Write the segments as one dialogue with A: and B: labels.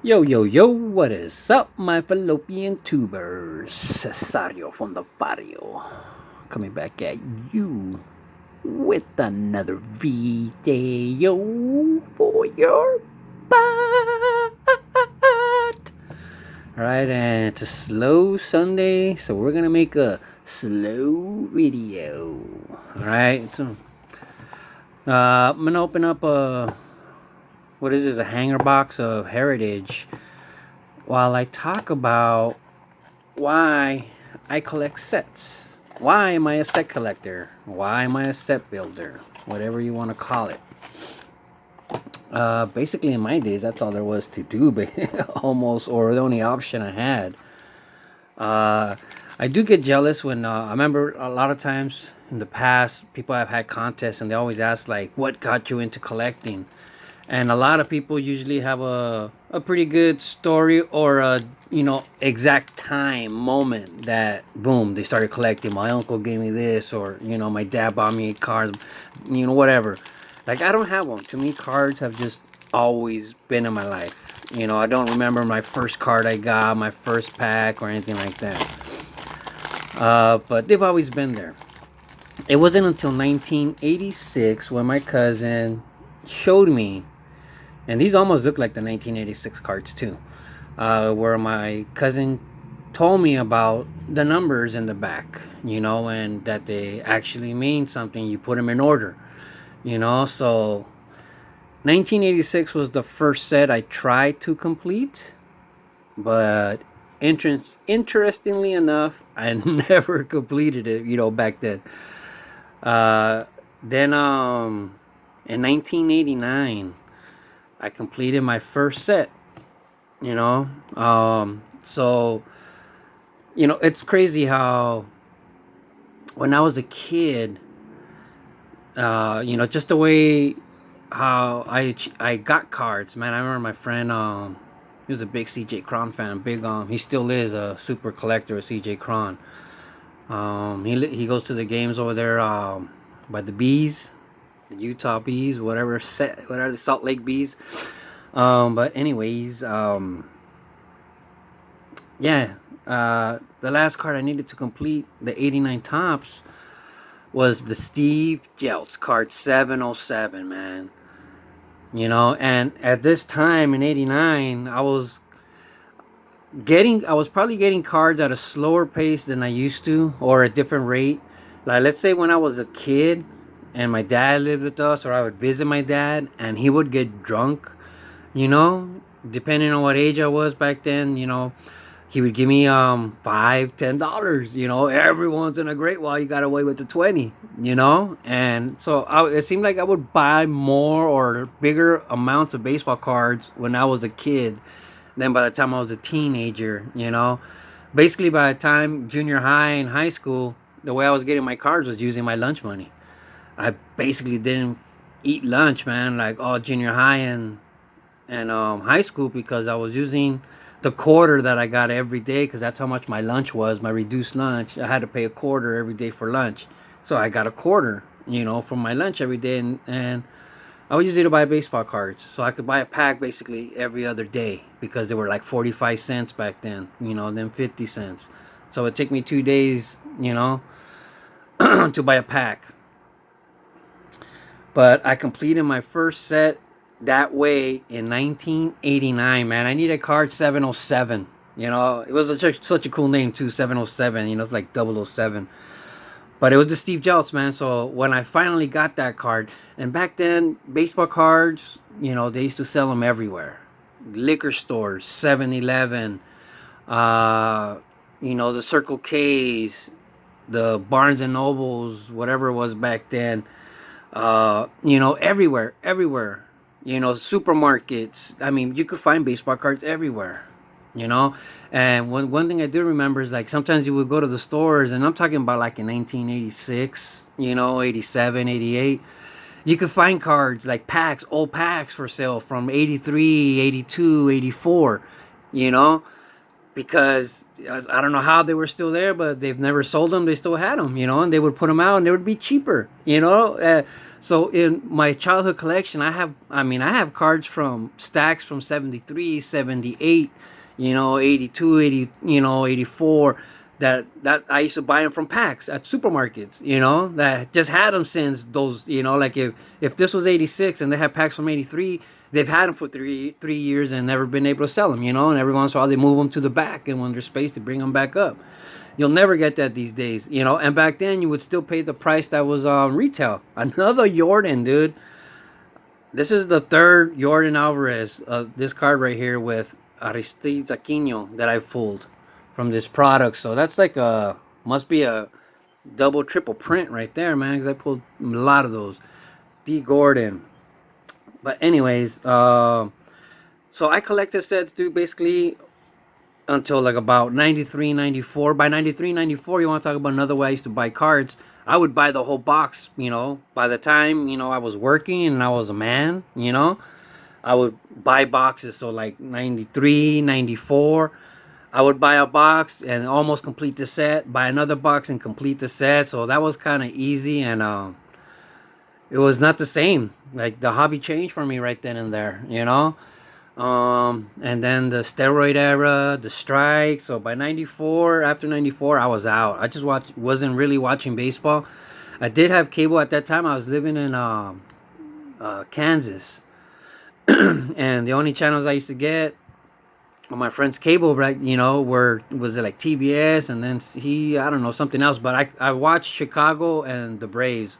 A: Yo, yo, yo, what is up, my fallopian tubers? Cesario from the barrio. Coming back at you with another video for your butt. Alright, and it's a slow Sunday, so we're gonna make a slow video. Alright, so I'm gonna open up what is this, a hanger box of Heritage while I talk about why I collect sets. Why am I a set collector? Why am I a set builder? Whatever you want to call it. Basically, in my days, that's all there was to do, but almost, or the only option I had. I do get jealous when I remember a lot of times in the past, people have had contests and they always ask, like, what got you into collecting? And a lot of people usually have a pretty good story or a exact time moment that boom, they started collecting. My uncle gave me this, or my dad bought me cards, whatever. Like, I don't have one. To me, cards have just always been in my life. I don't remember my first card I got, my first pack, or anything like that. But they've always been there. It wasn't until 1986 when my cousin showed me, and these almost look like the 1986 cards too, where my cousin told me about the numbers in the back, and that they actually mean something. You put them in order, so 1986 was the first set I tried to complete, but interestingly enough, I never completed it, back then. Then in 1989, I completed my first set, so, it's crazy how when I was a kid, just the way how I got cards, man. I remember my friend, he was a big CJ Cron fan, he still is a super collector of CJ Cron. He goes to the games over there by the Bees, the Utah Bees, whatever the Salt Lake Bees. But anyways, yeah. The last card I needed to complete, the 89 Topps, was the Steve Jeltz card 707, man. And at this time in 89, I was probably getting cards at a slower pace than I used to, or a different rate. Like, let's say when I was a kid and my dad lived with us, or I would visit my dad and he would get drunk, depending on what age I was back then, he would give me $5-10, every once in a great while. You got away with the 20, and so it seemed like I would buy more or bigger amounts of baseball cards when I was a kid than by the time I was a teenager. Basically, by the time junior high and high school, the way I was getting my cards was using my lunch money. I basically didn't eat lunch, man, like all junior high and high school, because I was using the quarter that I got every day, because that's how much my lunch was, my reduced lunch. I had to pay a quarter every day for lunch, so I got a quarter, from my lunch every day, and I would use it to buy baseball cards, so I could buy a pack basically every other day, because they were like 45 cents back then, then 50 cents. So it took me 2 days, to buy a pack. But I completed my first set that way in 1989, man. I needed card 707. It was such a cool name too, 707. It's like 007. But it was the Steve Jeltz, man. So when I finally got that card, and back then, baseball cards, they used to sell them everywhere. Liquor stores, 7-Eleven, the Circle K's, the Barnes and Nobles, whatever it was back then. Everywhere. Supermarkets. I mean, you could find baseball cards everywhere. And one thing I do remember is, like, sometimes you would go to the stores, and I'm talking about like in 1986, 87, 88. You could find cards like old packs for sale from 83, 82, 84, because I don't know how they were still there, but they've never sold them. They still had them, and they would put them out, and they would be cheaper, So in my childhood collection, I have cards from stacks from 73, 78, 82, 80, 84, that I used to buy them from packs at supermarkets, that just had them since those, like if this was 86 and they had packs from 83, they've had them for three years and never been able to sell them, and every once in a while they move them to the back, and when there's space they bring them back up. You'll never get that these days, And back then, you would still pay the price that was on retail. Another Jordan, dude. This is the third Jordan Alvarez. This card right here with Aristides Aquino that I pulled from this product. So that's like must be a double, triple print right there, man. Because I pulled a lot of those. D. Gordon. But anyways, so I collected sets, dude, basically until like about 93, 94. By 93, 94, you want to talk about another way I used to buy cards. I would buy the whole box, By the time, I was working and I was a man, I would buy boxes. So like 93, 94, I would buy a box and almost complete the set, buy another box and complete the set. So that was kind of easy, and it was not the same. Like the hobby changed for me right then and there, and then the steroid era, the strike. So by 94, after 94, I was out. I just wasn't really watching baseball. I did have cable at that time. I was living in Kansas. And the only channels I used to get on my friend's cable, right, was it like TBS, and then I don't know, something else. But I watched Chicago and the Braves,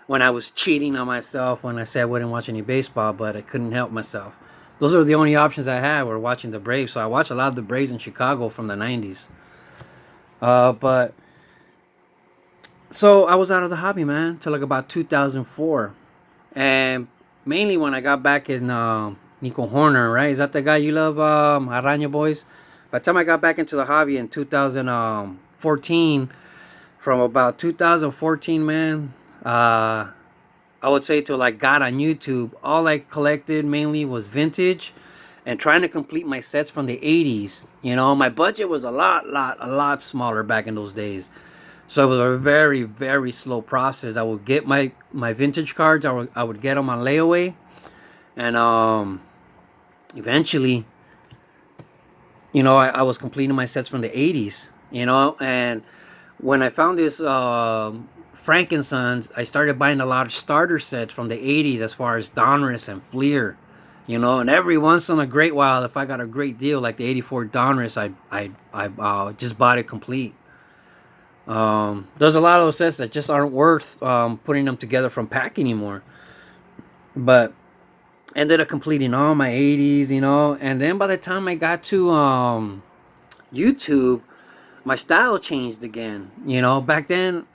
A: when I was cheating on myself when I said I wouldn't watch any baseball, but I couldn't help myself. Those are the only options I had, were watching the Braves. So I watched a lot of the Braves in Chicago from the 90s. But so I was out of the hobby, man, till like about 2004. And mainly when I got back in Nico Horner, right? Is that the guy you love, Araña Boys? By the time I got back into the hobby in 2014, from about 2014, man, I would say till I got on YouTube, all I collected mainly was vintage and trying to complete my sets from the 80s. My budget was a lot smaller back in those days. So it was a very, very slow process. I would get my vintage cards, I would get them on layaway. And eventually, I was completing my sets from the 80s, and when I found this Frankensons, I started buying a lot of starter sets from the 80s, as far as Donruss and Fleer, and every once in a great while, if I got a great deal like the 84 Donruss, I just bought it complete. There's a lot of those sets that just aren't worth putting them together from pack anymore. But ended up completing all my 80s, and then by the time I got to YouTube, my style changed again. Back then,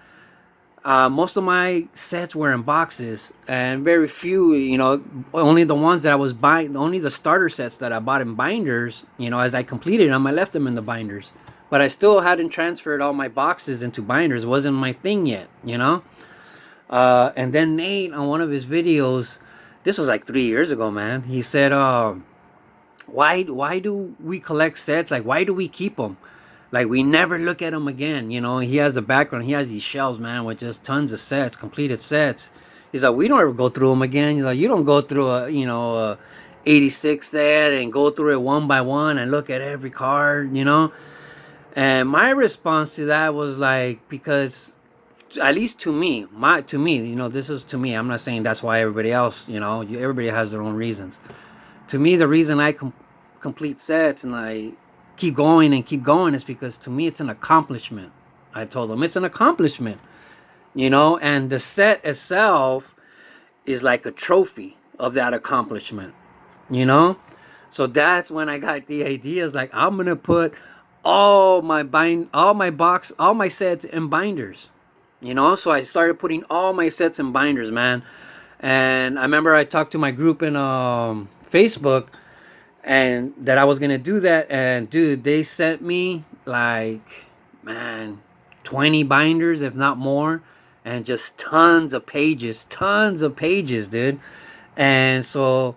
A: most of my sets were in boxes, and very few, only the ones that I was buying, only the starter sets that I bought in binders, as I completed them, I left them in the binders. But I still hadn't transferred all my boxes into binders. It wasn't my thing yet, and then Nate, on one of his videos, this was like 3 years ago, man, he said, why do we collect sets? Like, why do we keep them? Like, we never look at them again. He has the background. He has these shelves, man, with just tons of sets, completed sets. He's like, we don't ever go through them again. He's like, you don't go through a 86 set and go through it one by one and look at every card, And my response to that was like, because at least to me, this is to me. I'm not saying that's why everybody else, everybody has their own reasons. To me, the reason I complete sets and I keep going is because to me it's an accomplishment. I told them it's an accomplishment, and the set itself is like a trophy of that accomplishment, So that's when I got the ideas, like, I'm gonna put all my sets in binders, So I started putting all my sets in binders, man. And I remember I talked to my group in Facebook, and that I was gonna do that, and dude, they sent me like, man, 20 binders, if not more, and just tons of pages, dude. And so,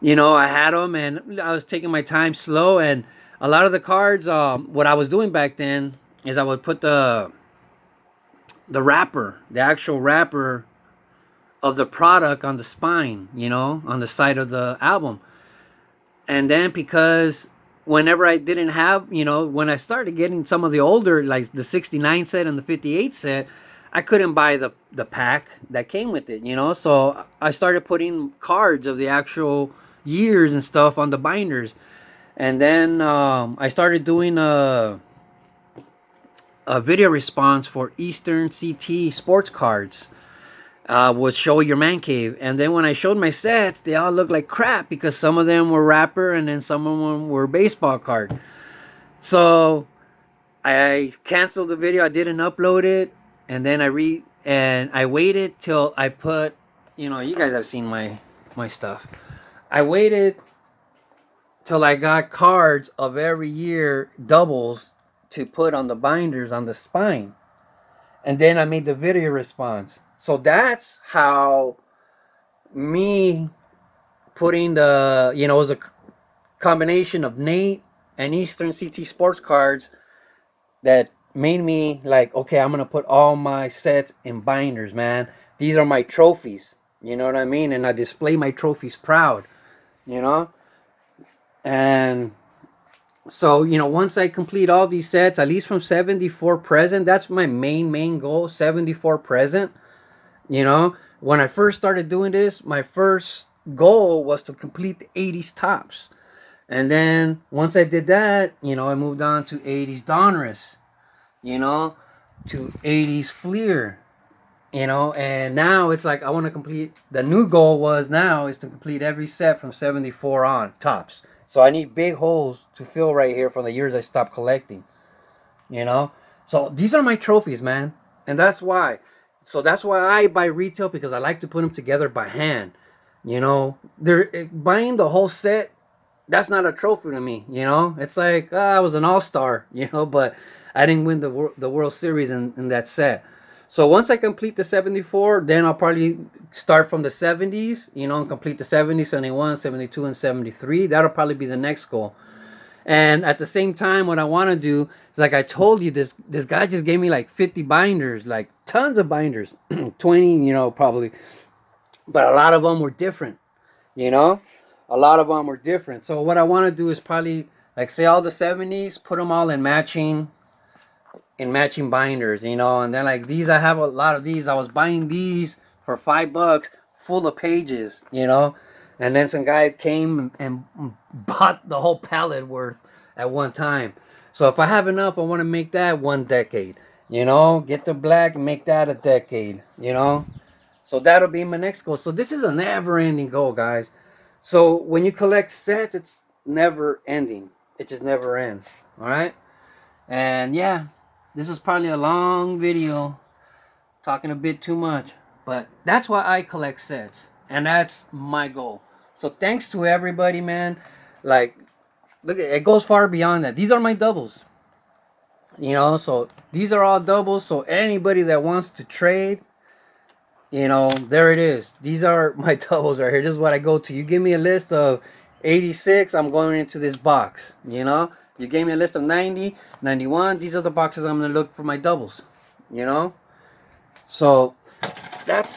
A: I had them, and I was taking my time slow, and a lot of the cards, what I was doing back then is I would put the wrapper, the actual wrapper, of the product on the spine, you know, on the side of the album. And then because whenever I didn't have, you know, when I started getting some of the older, like the 69 set and the 58 set, I couldn't buy the pack that came with it, you know. So I started putting cards of the actual years and stuff on the binders. And then I started doing a video response for Eastern CT sports cards. Was Show Your Man Cave. And then when I showed my sets, they all looked like crap because some of them were wrapper and then some of them were baseball card. So I canceled the video. I didn't upload it, and then I waited till I put, you know, you guys have seen my stuff. I waited till I got cards of every year doubles to put on the binders on the spine, and then I made the video response. So that's how me putting the, you know, it was a combination of Nate and Eastern CT sports cards that made me like, okay, I'm gonna put all my sets in binders, man. These are my trophies, you know what I mean? And I display my trophies proud, you know. And so, you know, once I complete all these sets, at least from 74 present, that's my main goal, 74 present. You know, when I first started doing this, my first goal was to complete the 80s tops. And then once I did that, you know, I moved on to 80s Donruss, you know, to 80s Fleer, you know, and now it's like I want to complete, the new goal was now is to complete every set from 74 on, tops. So I need big holes to fill right here from the years I stopped collecting, you know. So these are my trophies, man. And that's why. So that's why I buy retail, because I like to put them together by hand. You know, they're buying the whole set. That's not a trophy to me. You know, it's like I was an all-star. You know, but I didn't win the World Series in that set. So once I complete the 74, then I'll probably start from the 70s. You know, and complete the 70, 71, 72, and 73. That'll probably be the next goal. And at the same time, what I want to do is, like I told you, this guy just gave me like 50 binders, like tons of binders, 20, you know, probably. But a lot of them were different, you know? A lot of them were different. So what I want to do is probably, like, say all the 70s, put them all in matching binders, you know? And then like these, I have a lot of these. I was buying these for $5 full of pages, you know? And then some guy came and bought the whole pallet worth at one time. So if I have enough, I want to make that 1 decade. You know, get the black and make that a decade. You know, so that'll be my next goal. So this is a never-ending goal, guys. So when you collect sets, it's never ending. It just never ends. All right. And yeah, this is probably a long video, talking a bit too much, but that's why I collect sets. And that's my goal. So thanks to everybody, man. Like, look, it goes far beyond that. These are my doubles. You know, so these are all doubles. So anybody that wants to trade, you know, there it is. These are my doubles right here. This is what I go to. You give me a list of 86, I'm going into this box. You know, you gave me a list of 90, 91. These are the boxes I'm going to look for my doubles. You know, so that's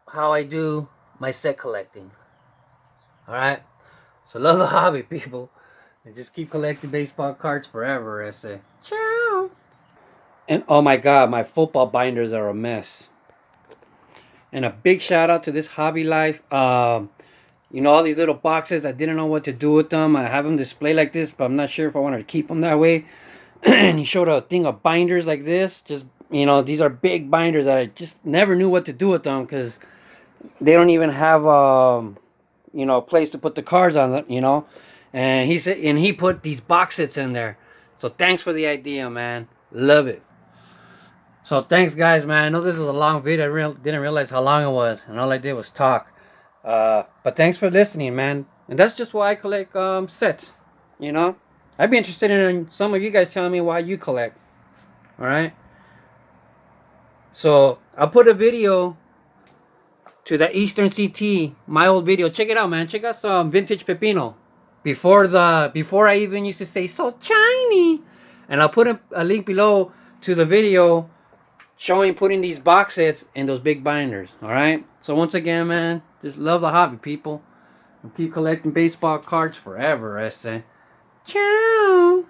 A: how I do my set collecting. Alright? So love the hobby, people. And just keep collecting baseball cards forever, I say. Ciao! And oh my god, my football binders are a mess. And a big shout out to this Hobby Life. You know, all these little boxes, I didn't know what to do with them. I have them displayed like this, but I'm not sure if I wanted to keep them that way. And he showed a thing of binders like this. Just, you know, these are big binders that I just never knew what to do with them, because they don't even have you know, a place to put the cards on, you know. And he said, and he put these box sets in there. So thanks for the idea, man. Love it. So thanks, guys, man. I know this is a long video. I didn't realize how long it was, and all I did was talk. But thanks for listening, man. And that's just why I collect sets. You know, I'd be interested in some of you guys telling me why you collect. All right. So I'll put a video to the Eastern CT, my old video. Check it out, man. Check out some vintage Pepino. Before I even used to say so shiny. And I'll put a link below to the video showing putting these box sets in those big binders. All right. So once again, man, just love the hobby, people. Keep collecting baseball cards forever, I say. Ciao.